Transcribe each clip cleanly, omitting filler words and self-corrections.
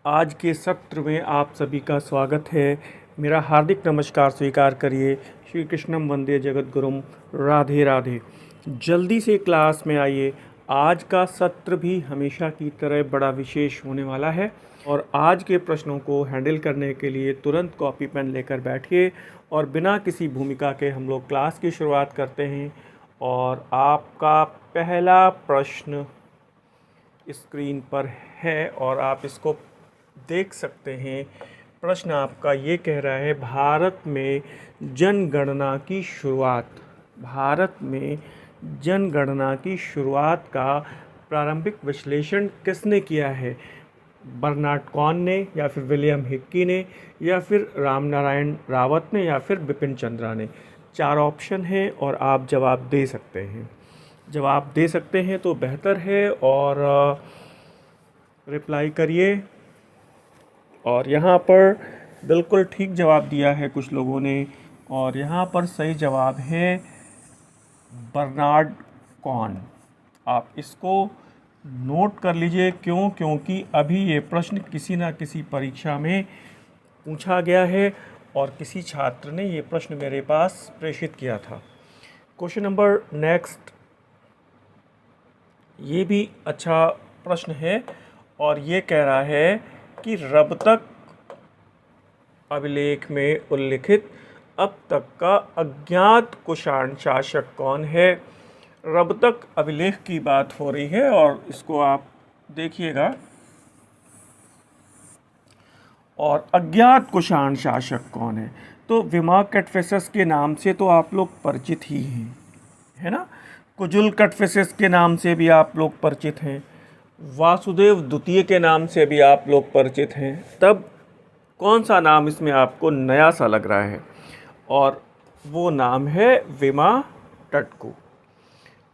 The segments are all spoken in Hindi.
आज के सत्र में आप सभी का स्वागत है। मेरा हार्दिक नमस्कार स्वीकार करिए। श्री कृष्णम वंदे जगद्गुरुम। राधे राधे। जल्दी से क्लास में आइए। आज का सत्र भी हमेशा की तरह बड़ा विशेष होने वाला है और आज के प्रश्नों को हैंडल करने के लिए तुरंत कॉपी पेन लेकर बैठिए और बिना किसी भूमिका के हम लोग क्लास की शुरुआत करते हैं। और आपका पहला प्रश्न स्क्रीन पर है और आप इसको देख सकते हैं। प्रश्न आपका ये कह रहा है, भारत में जनगणना की शुरुआत का प्रारंभिक विश्लेषण किसने किया है? बर्नार्ड कॉन ने, या फिर विलियम हिक्की ने, या फिर रामनारायण रावत ने, या फिर बिपिन चंद्रा ने। 4 ऑप्शन हैं और आप जवाब दे सकते हैं। जवाब दे सकते हैं तो बेहतर है और रिप्लाई करिए। और यहाँ पर बिल्कुल ठीक जवाब दिया है कुछ लोगों ने और यहाँ पर सही जवाब है बर्नार्ड कॉन। आप इसको नोट कर लीजिए। क्योंकि अभी ये प्रश्न किसी न किसी परीक्षा में पूछा गया है और किसी छात्र ने ये प्रश्न मेरे पास प्रेषित किया था। क्वेश्चन नंबर नेक्स्ट, ये भी अच्छा प्रश्न है और ये कह रहा है कि रबतक अभिलेख में उल्लिखित अब तक का अज्ञात कुषाण शासक कौन है? रबतक अभिलेख की बात हो रही है और इसको आप देखिएगा। और अज्ञात कुषाण शासक कौन है? तो विमा कटफिसस के नाम से तो आप लोग परिचित ही हैं, है ना। कुजुल कटफिसस के नाम से भी आप लोग परिचित हैं। वासुदेव द्वितीय के नाम से भी आप लोग परिचित हैं। तब कौन सा नाम इसमें आपको नया सा लग रहा है? और वो नाम है विमा टटकू।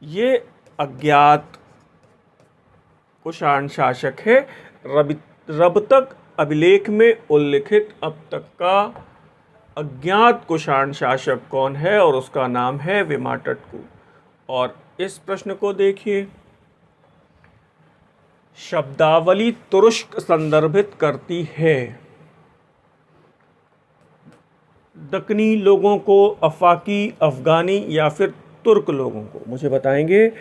ये अज्ञात कुषाण शासक है। रबतक अभिलेख में उल्लिखित अब तक का अज्ञात कुषाण शासक कौन है? और उसका नाम है विमा टटकू। और इस प्रश्न को देखिए। शब्दावली तुरुष्क संदर्भित करती है। दक्कनी लोगों को, अफाकी, अफगानी, या फिर तुर्क लोगों को? मुझे बताएंगे।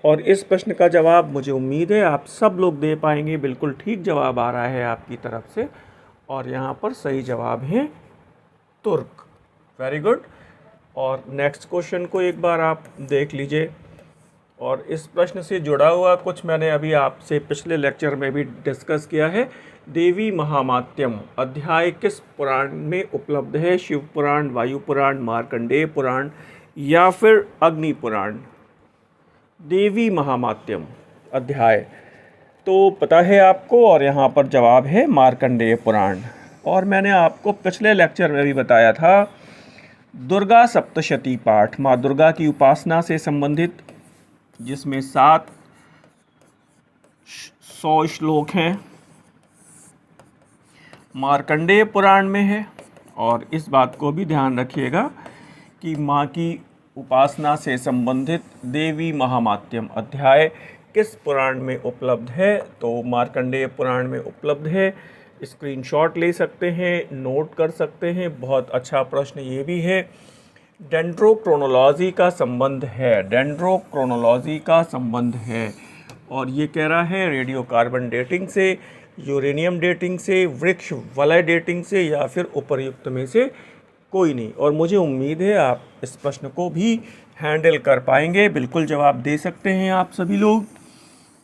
और इस प्रश्न का जवाब मुझे उम्मीद है आप सब लोग दे पाएंगे। बिल्कुल ठीक जवाब आ रहा है आपकी तरफ से और यहाँ पर सही जवाब है तुर्क। Very good. और नेक्स्ट क्वेश्चन को एक बार आप देख लीजिए। और इस प्रश्न से जुड़ा हुआ कुछ मैंने अभी आपसे पिछले लेक्चर में भी डिस्कस किया है। देवी महामात्यम अध्याय किस पुराण में उपलब्ध है? शिव पुराण, वायु पुराण, मार्कंडेय पुराण, या फिर अग्नि पुराण? देवी महामात्यम अध्याय तो पता है आपको और यहाँ पर जवाब है मार्कंडेय पुराण। और मैंने आपको पिछले लेक्चर में भी बताया था दुर्गा सप्तशती पाठ, माँ दुर्गा की उपासना से संबंधित, जिसमें 700 श्लोक हैं, मार्कंडेय पुराण में है। और इस बात को भी ध्यान रखिएगा कि माँ की उपासना से संबंधित देवी महामात्यम अध्याय किस पुराण में उपलब्ध है? तो मार्कंडेय पुराण में उपलब्ध है। स्क्रीनशॉट ले सकते हैं, नोट कर सकते हैं। बहुत अच्छा प्रश्न ये भी है। डेंड्रोक्रोनोलॉजी का संबंध है, डेंड्रोक्रोनोलॉजी का संबंध है। और ये कह रहा है रेडियो कार्बन डेटिंग से, यूरेनियम डेटिंग से, वृक्ष वलय डेटिंग से, या फिर उपर्युक्त में से कोई नहीं। और मुझे उम्मीद है आप इस प्रश्न को भी हैंडल कर पाएंगे। बिल्कुल जवाब दे सकते हैं आप सभी लोग।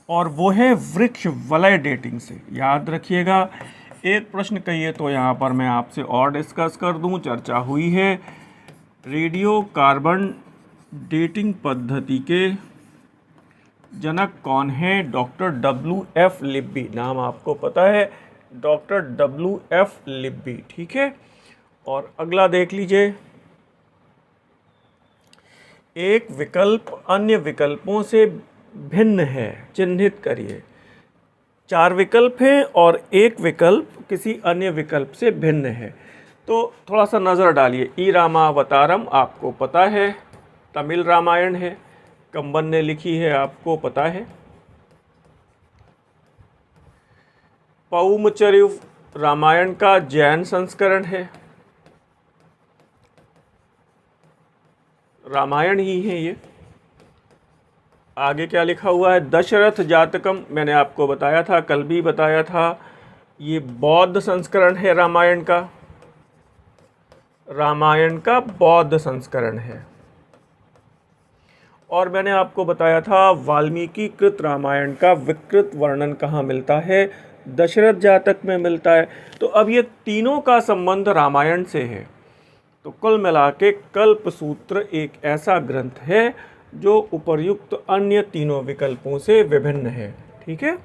और वो है वृक्ष वलय डेटिंग से। याद रखिएगा। एक प्रश्न कहिए तो यहाँ पर मैं आपसे और डिस्कस कर दूँ, चर्चा हुई है। रेडियो कार्बन डेटिंग पद्धति के जनक कौन है? Doctor WF Libby. नाम आपको पता है, डॉक्टर WF लिब्बी, ठीक है। और अगला देख लीजिए। एक विकल्प अन्य विकल्पों से भिन्न है, चिन्हित करिए। 4 विकल्प हैं और एक विकल्प किसी अन्य विकल्प से भिन्न है। तो थोड़ा सा नज़र डालिए। ई रामावतारम आपको पता है, तमिल रामायण है, कंबन ने लिखी है, आपको पता है। पौमचरिव रामायण का जैन संस्करण है, रामायण ही है ये। आगे क्या लिखा हुआ है, दशरथ जातकम, मैंने आपको बताया था, कल भी बताया था, ये बौद्ध संस्करण है रामायण का, रामायण का बौद्ध संस्करण है। और मैंने आपको बताया था वाल्मीकि कृत रामायण का विकृत वर्णन कहाँ मिलता है, दशरथ जातक में मिलता है। तो अब ये तीनों का संबंध रामायण से है। तो कुल मिला के कल्पसूत्र एक ऐसा ग्रंथ है जो उपर्युक्त अन्य तीनों विकल्पों से विभिन्न है। ठीक है,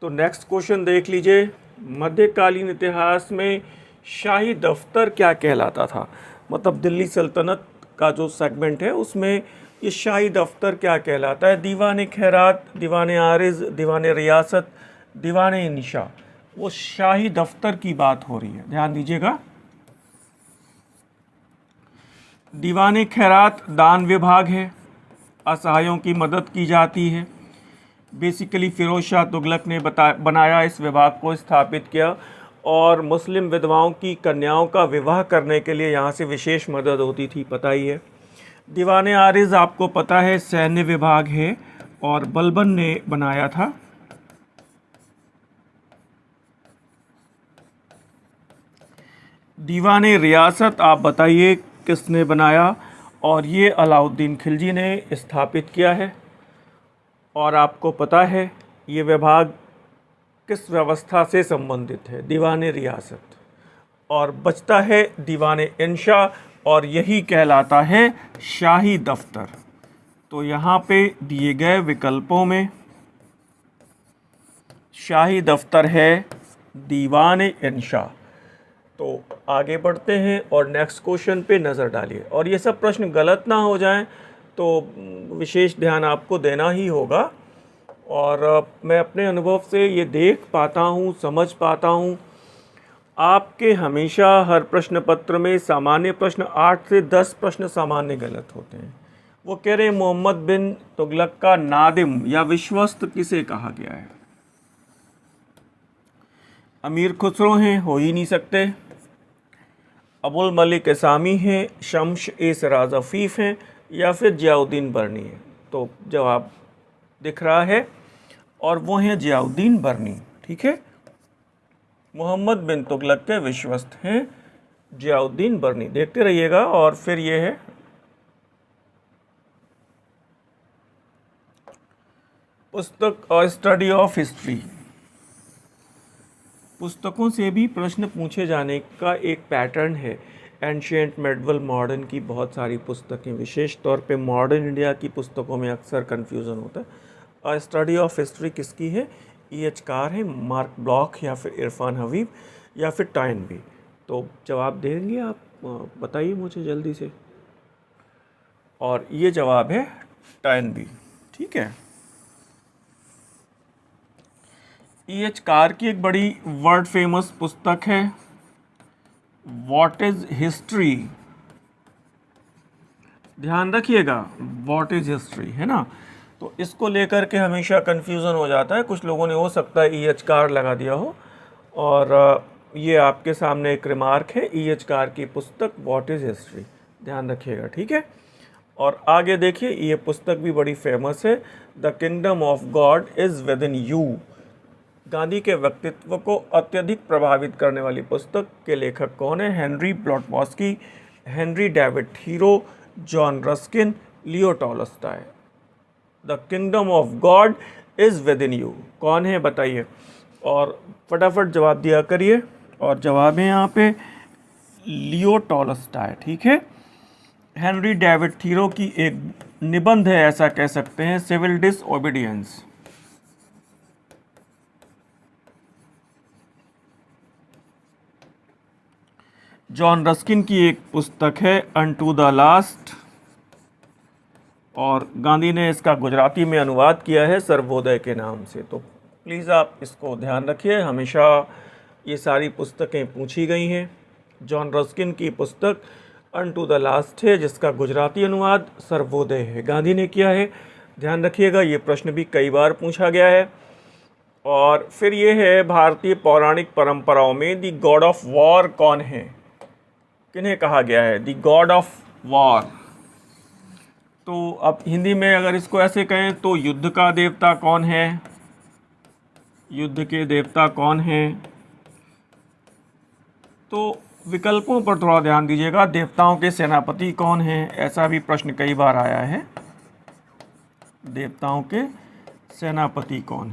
तो नेक्स्ट क्वेश्चन देख लीजिए। मध्यकालीन इतिहास में शाही दफ्तर क्या कहलाता था, मतलब दिल्ली सल्तनत का जो सेगमेंट है उसमें ये शाही दफ्तर क्या कहलाता है। दीवान खैरात, दीवान आरिज, दीवान रियासत, दीवान इंशा, वो शाही दफ्तर की बात हो रही है, ध्यान दीजिएगा। दीवान खैरात दान विभाग है, असहायों की मदद की जाती है। बेसिकली फिरोज शाह तुगलक ने बनाया, इस विभाग को स्थापित किया, और मुस्लिम विधवाओं की कन्याओं का विवाह करने के लिए यहाँ से विशेष मदद होती थी, पता ही है। दीवान आरिज आपको पता है सैन्य विभाग है और बलबन ने बनाया था। दीवान रियासत आप बताइए किसने बनाया, और ये अलाउद्दीन खिलजी ने स्थापित किया है। और आपको पता है ये विभाग किस व्यवस्था से संबंधित है, दीवान रियासत। और बचता है दीवान इंशा, और यही कहलाता है शाही दफ्तर। तो यहाँ पे दिए गए विकल्पों में शाही दफ्तर है दीवान इंशा। तो आगे बढ़ते हैं और नेक्स्ट क्वेश्चन पे नज़र डालिए। और ये सब प्रश्न गलत ना हो जाएं तो विशेष ध्यान आपको देना ही होगा। और मैं अपने अनुभव से ये देख पाता हूँ, समझ पाता हूँ, आपके हमेशा हर प्रश्न पत्र में सामान्य प्रश्न 8 से 10 प्रश्न सामान्य गलत होते हैं। वो कह रहे हैं मोहम्मद बिन तुगलक का नादिम या विश्वस्त किसे कहा गया है। अमीर खुसरो हैं, हो ही नहीं सकते। अबुल मलिक इसामी हैं, शम्स ए सिराज अफीफ़ हैं, या फिर जियाउद्दीन बर्नी है। तो जवाब दिख रहा है और वो हैं जियाउद्दीन बर्नी। ठीक है, मोहम्मद बिन तुगलक के विश्वस्त हैं जियाउद्दीन बर्नी। देखते रहिएगा। और फिर ये है पुस्तक और स्टडी ऑफ हिस्ट्री। पुस्तकों से भी प्रश्न पूछे जाने का एक पैटर्न है। एंशिएंट, मेडिवल, मॉडर्न की बहुत सारी पुस्तकें, विशेष तौर पे मॉडर्न इंडिया की पुस्तकों में अक्सर कन्फ्यूज़न होता है। और स्टडी ऑफ हिस्ट्री किसकी है, E.H. कार है, मार्क ब्लॉक, या फिर इरफान हबीब, या फिर टॉयनबी। तो जवाब देंगे आप, बताइए मुझे जल्दी से। और ये जवाब है टॉयनबी। ठीक है, E.H. कार की एक बड़ी वर्ल्ड फेमस पुस्तक है व्हाट इज हिस्ट्री। ध्यान रखिएगा, व्हाट इज हिस्ट्री है ना। तो इसको लेकर के हमेशा कन्फ्यूज़न हो जाता है। कुछ लोगों ने हो सकता है E.H. कार लगा दिया हो। और ये आपके सामने एक रिमार्क है, E.H. कार की पुस्तक व्हाट इज हिस्ट्री, ध्यान रखिएगा। ठीक है, और आगे देखिए, ये पुस्तक भी बड़ी फेमस है, the kingdom of God is within you. Gandhi के व्यक्तित्व को अत्यधिक प्रभावित करने वाली पुस्तक के लेखक कौन है, Henry Blavatsky, Henry David Thoreau, John Ruskin, Leo Tolstoy. The kingdom of God is within you कौन है बताइए, और फटाफट जवाब दिया करिए। और जवाब है यहाँ पे लियो टॉलस्टॉय। ठीक है, हेनरी डेविड थीरो की एक निबंध है, ऐसा कह सकते हैं, सिविल डिसओबीडियंस। जॉन रस्किन की एक पुस्तक है अनटू द लास्ट, और गांधी ने इसका गुजराती में अनुवाद किया है सर्वोदय के नाम से। तो प्लीज़ आप इसको ध्यान रखिए, हमेशा ये सारी पुस्तकें पूछी गई हैं। जॉन रस्किन की पुस्तक अनटू द लास्ट है, जिसका गुजराती अनुवाद सर्वोदय है, गांधी ने किया है। ध्यान रखिएगा, ये प्रश्न भी कई बार पूछा गया है। और फिर ये है भारतीय पौराणिक परंपराओं में द गॉड ऑफ वॉर कौन है, किन्हें कहा गया है द गॉड ऑफ वॉर। तो अब हिंदी में अगर इसको ऐसे कहें तो युद्ध का देवता कौन है, युद्ध के देवता कौन है। तो विकल्पों पर थोड़ा ध्यान दीजिएगा, देवताओं के सेनापति कौन हैं, ऐसा भी प्रश्न कई बार आया है, देवताओं के सेनापति कौन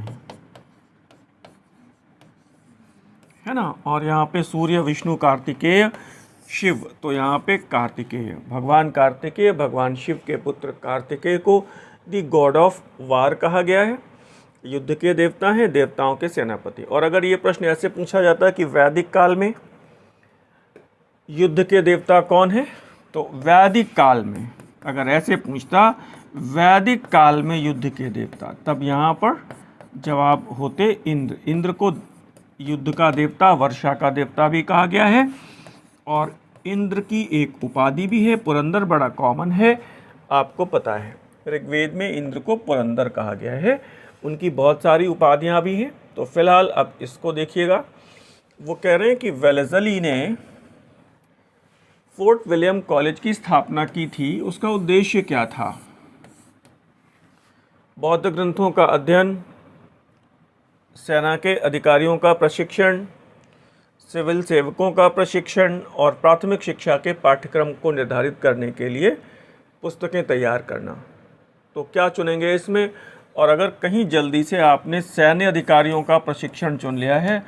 है ना। और यहाँ पे सूर्य, विष्णु, कार्तिकेय, शिव, तो यहाँ पे कार्तिकेय, भगवान कार्तिकेय, भगवान शिव के पुत्र कार्तिकेय को द गॉड ऑफ वार कहा गया है, युद्ध के देवता हैं, देवताओं के सेनापति। और अगर ये प्रश्न ऐसे पूछा जाता है कि वैदिक काल में युद्ध के देवता कौन है, तो वैदिक काल में अगर ऐसे पूछता वैदिक काल में युद्ध के देवता, तब यहाँ पर जवाब होते इंद्र। इंद्र को युद्ध का देवता, वर्षा का देवता भी कहा गया है। और इंद्र की एक उपाधि भी है, पुरंदर, बड़ा कॉमन है, आपको पता है, ऋग्वेद में इंद्र को पुरंदर कहा गया है। उनकी बहुत सारी उपाधियाँ भी हैं। तो फिलहाल अब इसको देखिएगा, वो कह रहे हैं कि वेलेज़ली ने फोर्ट विलियम कॉलेज की स्थापना की थी, उसका उद्देश्य क्या था। बौद्ध ग्रंथों का अध्ययन, सेना के अधिकारियों का प्रशिक्षण, सिविल सेवकों का प्रशिक्षण और प्राथमिक शिक्षा के पाठ्यक्रम को निर्धारित करने के लिए पुस्तकें तैयार करना। तो क्या चुनेंगे इसमें। और अगर कहीं जल्दी से आपने सैन्य अधिकारियों का प्रशिक्षण चुन लिया है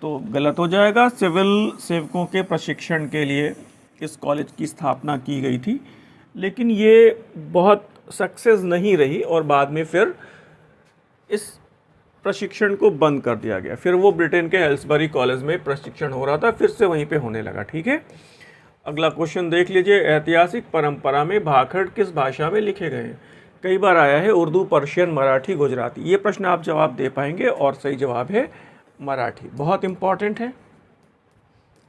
तो गलत हो जाएगा। सिविल सेवकों के प्रशिक्षण के लिए इस कॉलेज की स्थापना की गई थी, लेकिन ये बहुत सक्सेस नहीं रही और बाद में फिर इस प्रशिक्षण को बंद कर दिया गया। फिर वो ब्रिटेन के एल्सबरी कॉलेज में प्रशिक्षण हो रहा था, फिर से वहीं पे होने लगा। ठीक है, अगला क्वेश्चन देख लीजिए। ऐतिहासिक परंपरा में भाखड़ किस भाषा में लिखे गए हैं। कई बार आया है उर्दू, पर्शियन, मराठी, गुजराती। ये प्रश्न आप जवाब दे पाएंगे और सही जवाब है मराठी। बहुत इंपॉर्टेंट है,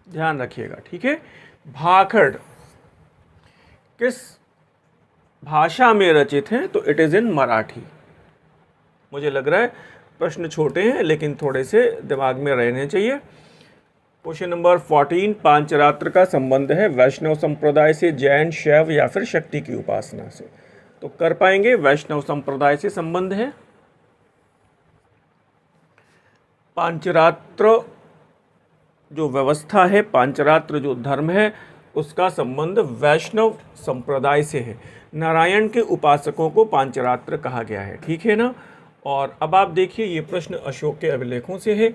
ध्यान रखिएगा। ठीक है, भाखड़ किस भाषा में रचित हैं, तो इट इज़ इन मराठी। मुझे लग रहा है प्रश्न छोटे हैं लेकिन थोड़े से दिमाग में रहने चाहिए। क्वेश्चन नंबर 14, पांचरात्र का संबंध है वैष्णव संप्रदाय से, जैन, शैव या फिर शक्ति की उपासना से। तो कर पाएंगे, वैष्णव संप्रदाय से संबंध है। पांचरात्र जो व्यवस्था है, पांचरात्र जो धर्म है, उसका संबंध वैष्णव संप्रदाय से है। नारायण के उपासकों को पांचरात्र कहा गया है। ठीक है ना। और अब आप देखिए, ये प्रश्न अशोक के अभिलेखों से है।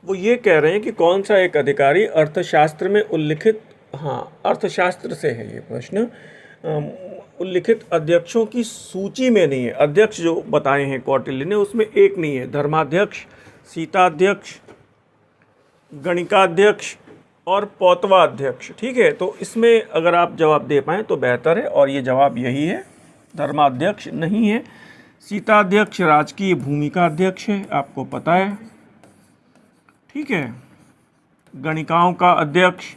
वो ये कह रहे हैं कि कौन सा एक अधिकारी अर्थशास्त्र में उल्लिखित, अर्थशास्त्र से है ये प्रश्न, उल्लिखित अध्यक्षों की सूची में नहीं है। अध्यक्ष जो बताए हैं कौटिल्य ने, उसमें एक नहीं है, धर्माध्यक्ष, सीताध्यक्ष, गणिकाध्यक्ष और पौतवाध्यक्ष। ठीक है, तो इसमें अगर आप जवाब दे पाएँ तो बेहतर है, और ये जवाब यही है, धर्माध्यक्ष नहीं है। सीताध्यक्ष राजकीय भूमिका अध्यक्ष है, आपको पता है। ठीक है, गणिकाओं का अध्यक्ष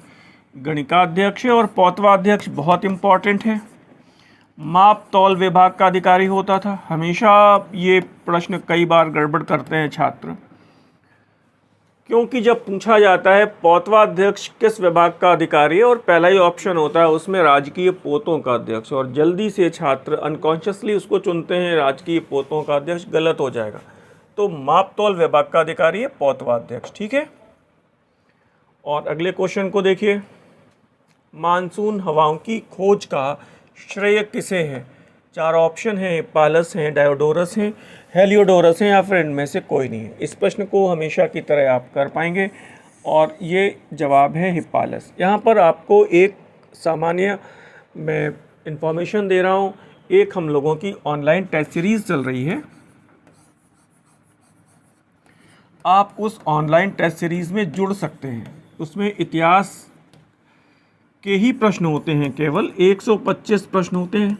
गणिकाध्यक्ष है, और पौतवाध्यक्ष बहुत इंपॉर्टेंट है, माप तौल विभाग का अधिकारी होता था। हमेशा ये प्रश्न कई बार गड़बड़ करते हैं छात्र, क्योंकि जब पूछा जाता है पौतवाध्यक्ष किस विभाग का अधिकारी है और पहला ही ऑप्शन होता है उसमें राजकीय पोतों का अध्यक्ष, और जल्दी से छात्र अनकॉन्शियसली उसको चुनते हैं राजकीय पोतों का अध्यक्ष, गलत हो जाएगा। तो माप तौल विभाग का अधिकारी है पौतवाध्यक्ष। ठीक है, और अगले क्वेश्चन को देखिए। मानसून हवाओं की खोज का श्रेय किसे है। चार ऑप्शन हैं, हिप्पालस हैं, डायोडोरस हैं, हेलियोडोरस हैं, या फिर इनमें से कोई नहीं है। इस प्रश्न को हमेशा की तरह आप कर पाएंगे, और ये जवाब है हिप्पालस। यहाँ पर आपको एक सामान्य मैं इंफॉर्मेशन दे रहा हूँ। एक हम लोगों की ऑनलाइन टेस्ट सीरीज़ चल रही है, आप उस ऑनलाइन टेस्ट सीरीज़ में जुड़ सकते हैं। उसमें इतिहास के ही प्रश्न होते हैं, केवल 125 प्रश्न होते हैं,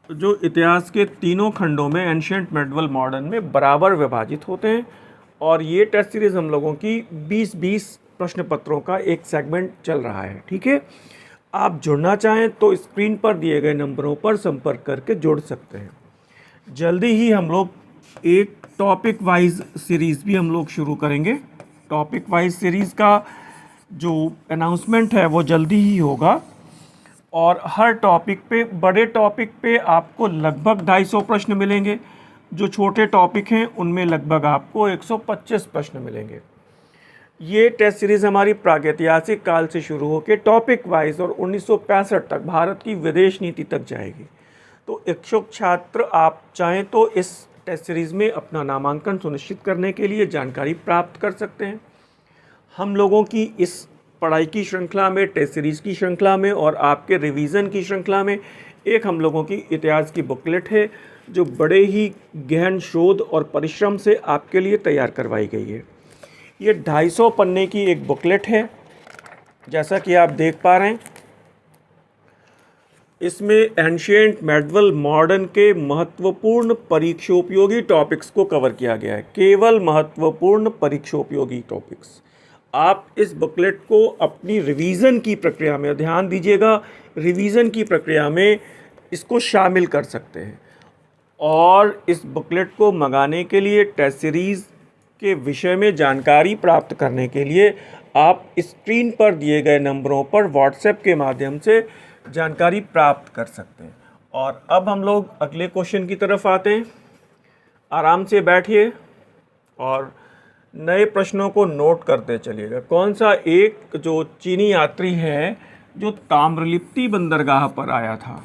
जो इतिहास के तीनों खंडों में, एंशिएंट, मेडिवल, मॉडर्न में बराबर विभाजित होते हैं। और ये टेस्ट सीरीज़ हम लोगों की 20-20 प्रश्न पत्रों का एक सेगमेंट चल रहा है। ठीक है, आप जुड़ना चाहें तो स्क्रीन पर दिए गए नंबरों पर संपर्क करके जुड़ सकते हैं। जल्दी ही हम लोग एक टॉपिक वाइज सीरीज़ भी हम लोग शुरू करेंगे। टॉपिक वाइज सीरीज़ का जो अनाउंसमेंट है वो जल्दी ही होगा, और हर टॉपिक पे, बड़े टॉपिक पे आपको लगभग 250 प्रश्न मिलेंगे। जो छोटे टॉपिक हैं उनमें लगभग आपको 125 प्रश्न मिलेंगे। ये टेस्ट सीरीज़ हमारी प्रागैतिहासिक काल से शुरू होकर टॉपिक वाइज और 1965 तक भारत की विदेश नीति तक जाएगी। तो इच्छुक छात्र आप चाहें तो इस टेस्ट सीरीज़ में अपना नामांकन सुनिश्चित करने के लिए जानकारी प्राप्त कर सकते हैं। हम लोगों की इस पढ़ाई की श्रृंखला में, टेस्ट सीरीज़ की श्रृंखला में और आपके रिवीजन की श्रृंखला में एक हम लोगों की इतिहास की बुकलेट है जो बड़े ही गहन शोध और परिश्रम से आपके लिए तैयार करवाई गई है। ये 250 पन्ने की एक बुकलेट है, जैसा कि आप देख पा रहे हैं। इसमें एंशिएंट, मेडिवल, मॉडर्न के महत्वपूर्ण परीक्षोपयोगी टॉपिक्स को कवर किया गया है। केवल महत्वपूर्ण परीक्षोपयोगी टॉपिक्स। आप इस बुकलेट को अपनी रिवीजन की प्रक्रिया में, ध्यान दीजिएगा, रिवीजन की प्रक्रिया में इसको शामिल कर सकते हैं। और इस बुकलेट को मंगाने के लिए, टेस्ट सीरीज़ के विषय में जानकारी प्राप्त करने के लिए आप स्क्रीन पर दिए गए नंबरों पर व्हाट्सएप के माध्यम से जानकारी प्राप्त कर सकते हैं। और अब हम लोग अगले क्वेश्चन की तरफ आते हैं। आराम से बैठिए और नए प्रश्नों को नोट करते चलिएगा। कौन सा एक जो चीनी यात्री है जो ताम्रलिप्ति बंदरगाह पर आया था?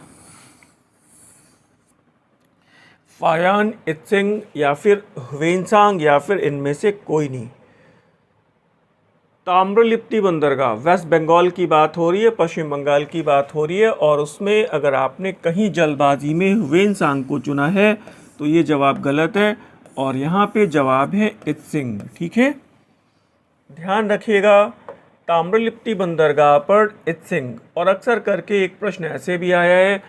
फायान इत्सिंग या फिर ह्वेनसांग या फिर इनमें से कोई नहीं। ताम्रलिप्ति बंदरगाह वेस्ट बंगाल की बात हो रही है, पश्चिम बंगाल की बात हो रही है, और उसमें अगर आपने कहीं जल्दबाजी में ह्वेनसांग को चुना है तो ये जवाब गलत है, और यहाँ पे जवाब है इत्सिंग। ठीक है, ध्यान रखिएगा, ताम्रलिप्ति बंदरगाह पर इत्सिंग। और अक्सर करके एक प्रश्न ऐसे भी आया है,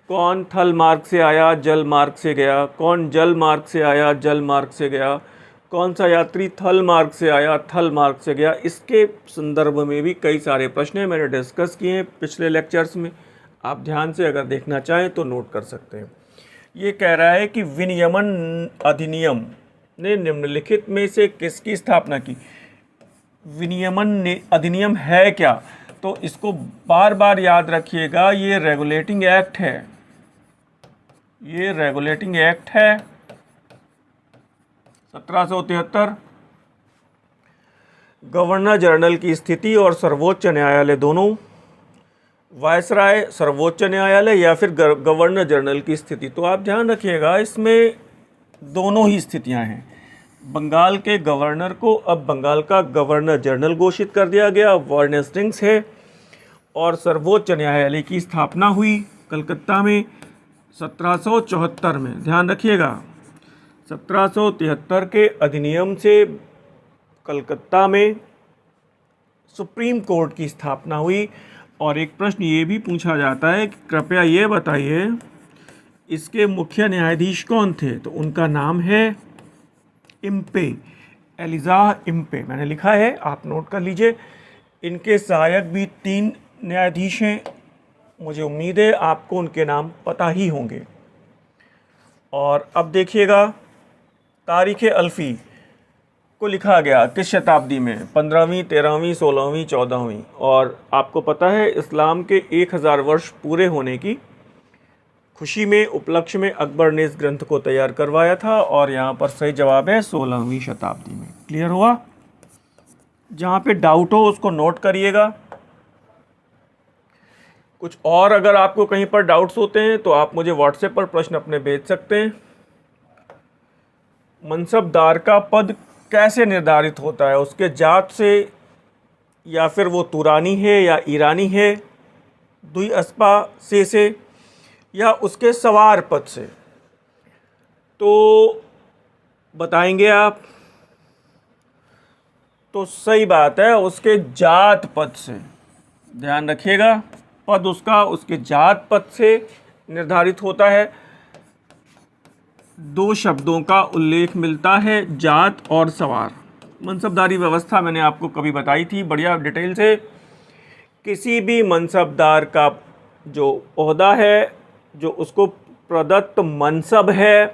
कौन थल मार्ग से आया, जल मार्ग से गया? कौन जल मार्ग से आया, जल मार्ग से गया? कौन सा यात्री थल मार्ग से आया, थल मार्ग से गया? इसके संदर्भ में भी कई सारे प्रश्न हैं, मैंने डिस्कस किए हैं पिछले लेक्चर्स में। आप ध्यान से अगर देखना चाहें तो नोट कर सकते हैं। ये कह रहा है कि विनियमन अधिनियम ने निम्नलिखित में से किसकी स्थापना की? विनियमन अधिनियम है क्या? तो इसको बार बार याद रखिएगा, ये रेगुलेटिंग एक्ट है। ये रेगुलेटिंग एक्ट है 1773। गवर्नर जनरल की स्थिति और सर्वोच्च न्यायालय दोनों, वायसराय सर्वोच्च न्यायालय या फिर गवर्नर जनरल की स्थिति। तो आप ध्यान रखिएगा, इसमें दोनों ही स्थितियां हैं। बंगाल के गवर्नर को अब बंगाल का गवर्नर जनरल घोषित कर दिया गया, वार्न हेस्टिंग्स है। और सर्वोच्च न्यायालय की स्थापना हुई कलकत्ता में 1774 में। ध्यान रखिएगा, 1773 के अधिनियम से कलकत्ता में सुप्रीम कोर्ट की स्थापना हुई। और एक प्रश्न ये भी पूछा जाता है कि कृपया ये बताइए इसके मुख्य न्यायाधीश कौन थे? तो उनका नाम है इम्पे, एलिजा इम्पे। मैंने लिखा है, आप नोट कर लीजिए। इनके सहायक भी 3 न्यायाधीश हैं। मुझे उम्मीद है आपको उनके नाम पता ही होंगे। और अब देखिएगा, तारीख़ अल्फ़ी को लिखा गया किस शताब्दी में? 15वीं, 13वीं, 16वीं, 14वीं। और आपको पता है इस्लाम के 1000 वर्ष पूरे होने की खुशी में, उपलक्ष्य में अकबर ने इस ग्रंथ को तैयार करवाया था, और यहाँ पर सही जवाब है 16वीं शताब्दी में। क्लियर हुआ? जहाँ पे डाउट हो उसको नोट करिएगा। कुछ और अगर आपको कहीं पर डाउट्स होते हैं तो आप मुझे व्हाट्सएप पर प्रश्न अपने भेज सकते हैं। मनसबदार का पद कैसे निर्धारित होता है? उसके जात से, या फिर वो तुरानी है या ईरानी है, दुई अस्पा से, या उसके सवार पद से? तो बताएंगे आप। तो सही बात है, उसके जात पद से। ध्यान रखिएगा, पद उसका उसके जात पद से निर्धारित होता है। 2 शब्दों का उल्लेख मिलता है, जात और सवार। मनसबदारी व्यवस्था मैंने आपको कभी बताई थी बढ़िया डिटेल से। किसी भी मनसबदार का जो ओहदा है, जो उसको प्रदत्त मनसब है,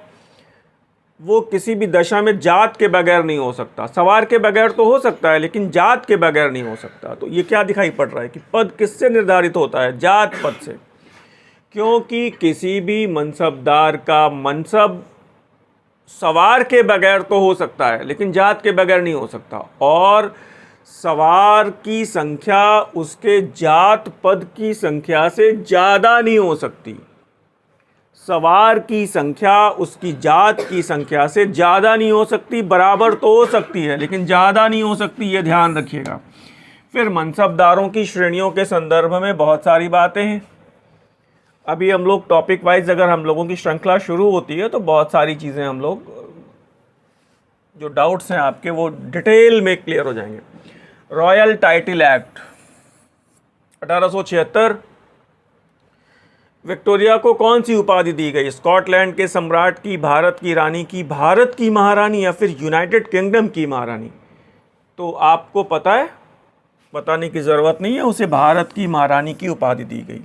वो किसी भी दशा में जात के बगैर नहीं हो सकता। सवार के बगैर तो हो सकता है, लेकिन जात के बगैर नहीं हो सकता। तो ये क्या दिखाई पड़ रहा है कि पद किससे निर्धारित होता है? जात पद से। क्योंकि किसी भी मनसबदार का मनसब सवार के बगैर तो हो सकता है, लेकिन जात के बगैर नहीं हो सकता। और सवार की संख्या उसके जात पद की संख्या से ज़्यादा नहीं हो सकती। सवार की संख्या उसकी जात की संख्या से ज़्यादा नहीं हो सकती। बराबर तो हो सकती है, लेकिन ज़्यादा नहीं हो सकती, ये ध्यान रखिएगा। फिर मनसबदारों की श्रेणियों के संदर्भ में बहुत सारी बातें हैं। अभी हम लोग टॉपिक वाइज अगर हम लोगों की श्रृंखला शुरू होती है तो बहुत सारी चीज़ें हम लोग, जो डाउट्स हैं आपके, वो डिटेल में क्लियर हो जाएंगे। रॉयल टाइटल एक्ट 1876, विक्टोरिया को कौन सी उपाधि दी गई? स्कॉटलैंड के सम्राट की, भारत की रानी की, भारत की महारानी, या फिर यूनाइटेड किंगडम की महारानी? तो आपको पता है, बताने की ज़रूरत नहीं है, उसे भारत की महारानी की उपाधि दी गई।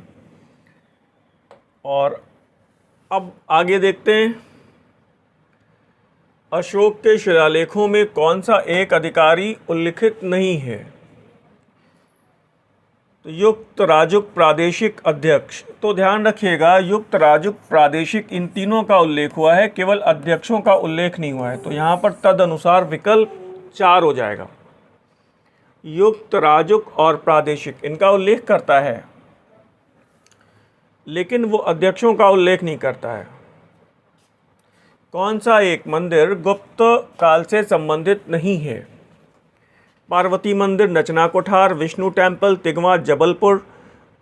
और अब आगे देखते हैं, अशोक के शिलालेखों में कौन सा एक अधिकारी उल्लिखित नहीं है? तो युक्त, राजुक, प्रादेशिक अध्यक्ष। तो ध्यान रखिएगा, युक्त, राजुक, प्रादेशिक, इन तीनों का उल्लेख हुआ है, केवल अध्यक्षों का उल्लेख नहीं हुआ है। तो यहाँ पर तदनुसार विकल्प 4 हो जाएगा। युक्त, राजुक और प्रादेशिक, इनका उल्लेख करता है, लेकिन वो अध्यक्षों का उल्लेख नहीं करता है। कौन सा एक मंदिर गुप्त काल से संबंधित नहीं है? पार्वती मंदिर, नचना कोठार, विष्णु टेम्पल, तिगवा, जबलपुर,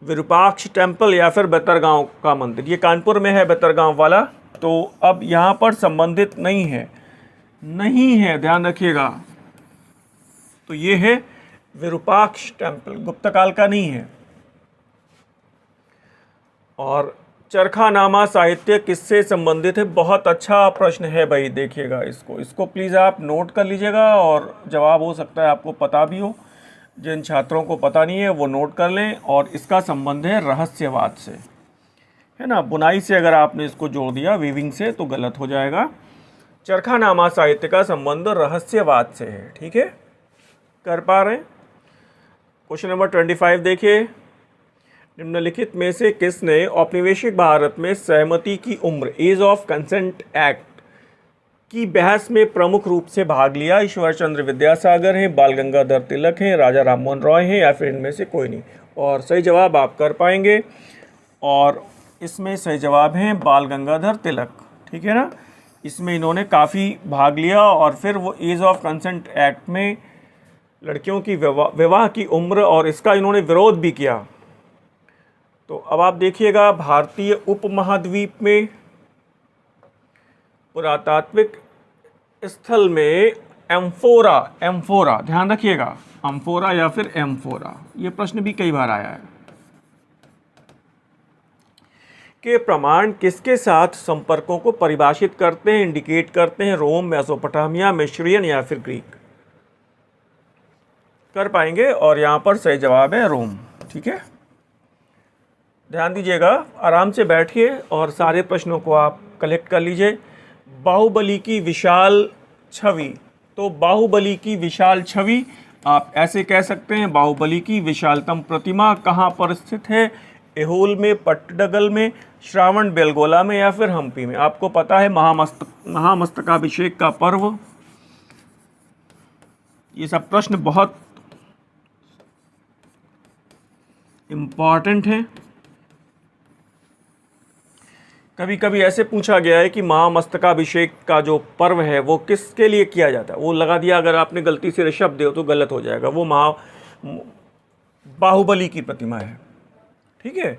विरूपाक्ष टेम्पल, या फिर बेतरगांव का मंदिर? ये कानपुर में है बेतरगांव वाला। तो अब यहाँ पर संबंधित नहीं है, नहीं है, ध्यान रखिएगा। तो ये है विरूपाक्ष टेम्पल, गुप्त काल का नहीं है। और चरखानामा साहित्य किससे संबंधित है? बहुत अच्छा प्रश्न है भाई, देखिएगा इसको प्लीज़ आप नोट कर लीजिएगा, और जवाब हो सकता है आपको पता भी हो। जिन छात्रों को पता नहीं है वो नोट कर लें। और इसका संबंध है रहस्यवाद से, है ना। बुनाई से अगर आपने इसको जोड़ दिया वीविंग से तो गलत हो जाएगा। चरखानामा साहित्य का संबंध रहस्यवाद से है, ठीक है। कर पा रहे हैं? क्वेश्चन नंबर 25 देखिए, निम्नलिखित में से किसने औपनिवेशिक भारत में सहमति की उम्र, एज ऑफ कंसेंट एक्ट की बहस में प्रमुख रूप से भाग लिया? ईश्वर चंद्र विद्यासागर हैं, बाल गंगाधर तिलक हैं, राजा राममोहन रॉय हैं, या फिर इनमें से कोई नहीं? और सही जवाब आप कर पाएंगे, और इसमें सही जवाब है बाल गंगाधर तिलक, ठीक है ना। इसमें इन्होंने काफ़ी भाग लिया, और फिर वो एज ऑफ कंसेंट एक्ट में लड़कियों की विवाह की उम्र, और इसका इन्होंने विरोध भी किया। तो अब आप देखिएगा, भारतीय उपमहाद्वीप में पुरातात्विक स्थल में एम्फोरा, ध्यान रखिएगा, एम्फोरा या फिर एम्फोरा, ये प्रश्न भी कई बार आया है, के प्रमाण किसके साथ संपर्कों को परिभाषित करते हैं, इंडिकेट करते हैं? रोम, मेसोपोटामिया, मिस्रियन, या फिर ग्रीक? कर पाएंगे, और यहाँ पर सही जवाब है रोम, ठीक है। ध्यान दीजिएगा, आराम से बैठिए और सारे प्रश्नों को आप कलेक्ट कर लीजिए। बाहुबली की विशाल छवि, तो बाहुबली की विशाल छवि आप ऐसे कह सकते हैं, बाहुबली की विशालतम प्रतिमा कहाँ पर स्थित है? ऐहोल में, पट्टडकल में, श्रावण बेलगोला में, या फिर हम्पी में? आपको पता है महामस्तकाभिषेक का पर्व, ये सब प्रश्न बहुत इम्पॉर्टेंट हैं। कभी कभी ऐसे पूछा गया है कि महामस्तकाभिषेक का जो पर्व है वो किसके लिए किया जाता है? वो लगा दिया, अगर आपने गलती से ऋषभ देव तो गलत हो जाएगा। वो बाहुबली की प्रतिमा है, ठीक है।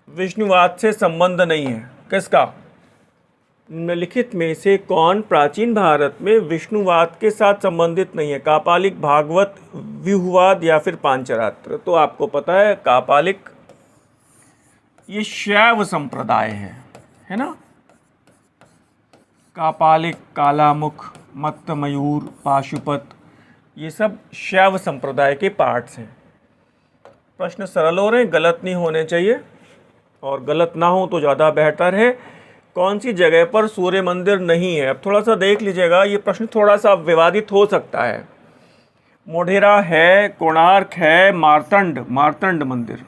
विष्णुवाद से संबंध नहीं है, किसका? निम्नलिखित में से कौन प्राचीन भारत में विष्णुवाद के साथ संबंधित नहीं है? कापालिक, भागवत, व्यूहवाद, या फिर पांचरात्र? तो आपको पता है कापालिक, ये शैव संप्रदाय है ना। कापालिक, कालामुख, मत्तमयूर, पाशुपत, ये सब शैव संप्रदाय के पार्ट्स हैं। प्रश्न सरल हो रहे हैं, गलत नहीं होने चाहिए, और गलत ना हो तो ज़्यादा बेहतर है। कौन सी जगह पर सूर्य मंदिर नहीं है? अब थोड़ा सा देख लीजिएगा, ये प्रश्न थोड़ा सा विवादित हो सकता है। मोढेरा है, कोणार्क है, मार्तंड मंदिर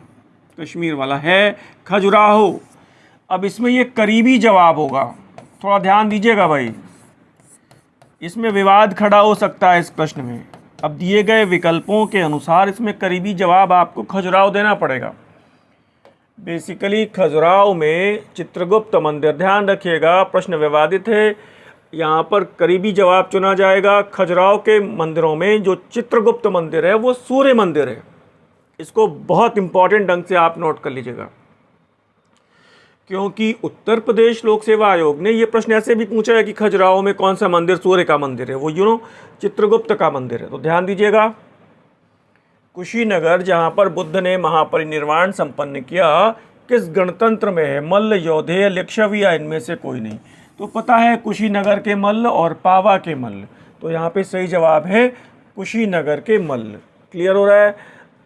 कश्मीर वाला है, खजुराहो। अब इसमें ये करीबी जवाब होगा, थोड़ा ध्यान दीजिएगा भाई, इसमें विवाद खड़ा हो सकता है इस प्रश्न में। अब दिए गए विकल्पों के अनुसार इसमें करीबी जवाब आपको खजुराहो देना पड़ेगा। बेसिकली खजुराहो में चित्रगुप्त मंदिर, ध्यान रखिएगा प्रश्न विवादित है, यहाँ पर करीबी जवाब चुना जाएगा। खजुराहो के मंदिरों में जो चित्रगुप्त मंदिर है वो सूर्य मंदिर है। इसको बहुत इंपॉर्टेंट ढंग से आप नोट कर लीजिएगा, क्योंकि उत्तर प्रदेश लोक सेवा आयोग ने ये प्रश्न ऐसे भी पूछा है कि खजुराहो में कौन सा मंदिर सूर्य का मंदिर है, वो चित्रगुप्त का मंदिर है। तो ध्यान दीजिएगा, कुशीनगर जहाँ पर बुद्ध ने महापरिनिर्वाण संपन्न किया, किस गणतंत्र में है? मल्ल, योधेय, लिच्छवी या इनमें से कोई नहीं? तो पता है कुशीनगर के मल्ल और पावा के मल्ल, तो यहाँ पे सही जवाब है कुशीनगर के मल्ल। क्लियर हो रहा है?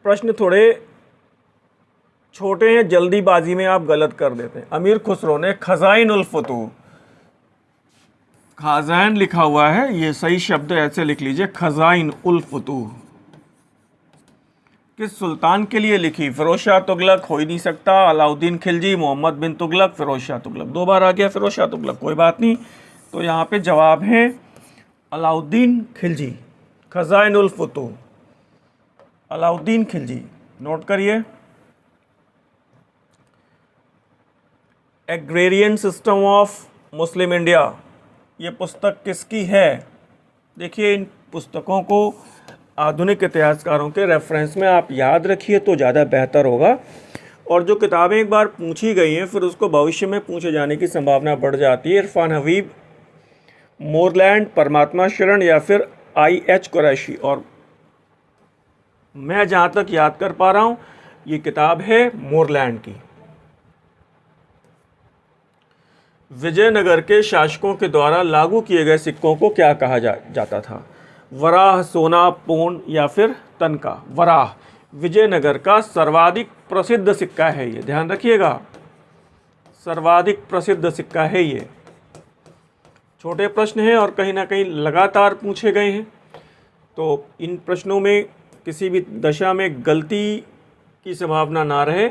प्रश्न थोड़े छोटे हैं, जल्दीबाजी में आप गलत कर देते हैं। अमीर खुसरो ने खजाइन उल फतूह, खाजाइन लिखा हुआ है, ये सही शब्द ऐसे लिख लीजिए, खजाइन उल फतूह, किस सुल्तान के लिए लिखी? फिरोज शाह तुगलक, हो ही नहीं सकता, अलाउद्दीन खिलजी, मोहम्मद बिन तुगलक, फिरोज शाह तुगलक। 2 बार आ गया फिरोज शाह तुगलक, कोई बात नहीं। तो यहाँ पे जवाब है अलाउद्दीन खिलजी, खजाइन उल फतूह, अलाउद्दीन खिलजी। नोट करिए। Agrarian system of Muslim India, ये पुस्तक किसकी है? देखिए, इन पुस्तकों को आधुनिक इतिहासकारों के रेफरेंस में आप याद रखिए तो ज़्यादा बेहतर होगा। और जो किताबें एक बार पूछी गई हैं फिर उसको भविष्य में पूछे जाने की संभावना बढ़ जाती है। इरफान हबीब, मोरलैंड, परमात्मा शरण या फिर I.H. कुरैशी। और मैं जहाँ तक याद कर पा रहा हूँ ये किताब है मोरलैंड की। विजयनगर के शासकों के द्वारा लागू किए गए सिक्कों को क्या कहा जाता था? वराह, सोना, पोन या फिर तनका? वराह विजयनगर का सर्वाधिक प्रसिद्ध सिक्का है ये, ध्यान रखिएगा, सर्वाधिक प्रसिद्ध सिक्का है ये। छोटे प्रश्न हैं और कहीं ना कहीं लगातार पूछे गए हैं, तो इन प्रश्नों में किसी भी दशा में गलती की संभावना ना रहे।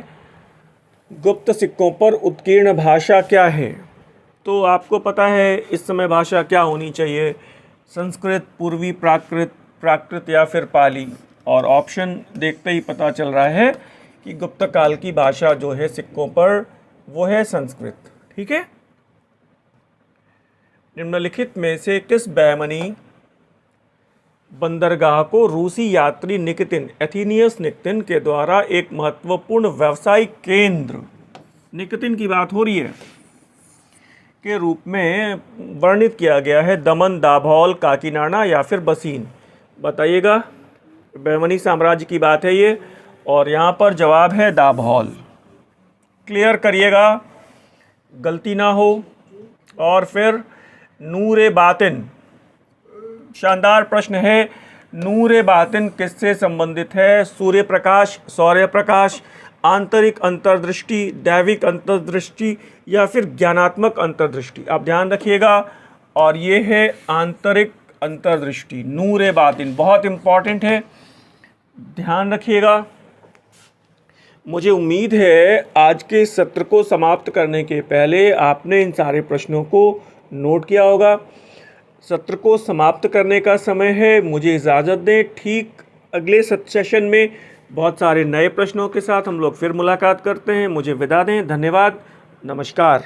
गुप्त सिक्कों पर उत्कीर्ण भाषा क्या है? तो आपको पता है इस समय भाषा क्या होनी चाहिए? संस्कृत, पूर्वी प्राकृत, प्राकृत या फिर पाली। और ऑप्शन देखते ही पता चल रहा है कि गुप्त काल की भाषा जो है सिक्कों पर वो है संस्कृत। ठीक है। निम्नलिखित में से किस बैमनी बंदरगाह को रूसी यात्री निकितिन, एथीनियस निकितिन के द्वारा एक महत्वपूर्ण व्यावसायिक केंद्र, निकितिन की बात हो रही है, के रूप में वर्णित किया गया है? दमन, दाभौल, काकीनाडा या फिर बसीन? बताइएगा। बैमनी साम्राज्य की बात है ये, और यहाँ पर जवाब है दाभौल। क्लियर करिएगा, गलती ना हो। और फिर नूरे बातिन, शानदार प्रश्न है। नूरे बातिन किससे संबंधित है? सूर्य प्रकाश, सौर्य प्रकाश, आंतरिक अंतर्दृष्टि, दैविक अंतर्दृष्टि या फिर ज्ञानात्मक अंतर्दृष्टि? आप ध्यान रखिएगा। और ये है आंतरिक अंतर्दृष्टि, नूरे बातिन, बहुत इंपॉर्टेंट है, ध्यान रखिएगा। मुझे उम्मीद है आज के सत्र को समाप्त करने के पहले आपने इन सारे प्रश्नों को नोट किया होगा। सत्र को समाप्त करने का समय है, मुझे इजाज़त दें। ठीक अगले सेशन में बहुत सारे नए प्रश्नों के साथ हम लोग फिर मुलाकात करते हैं। मुझे विदा दें। धन्यवाद, नमस्कार।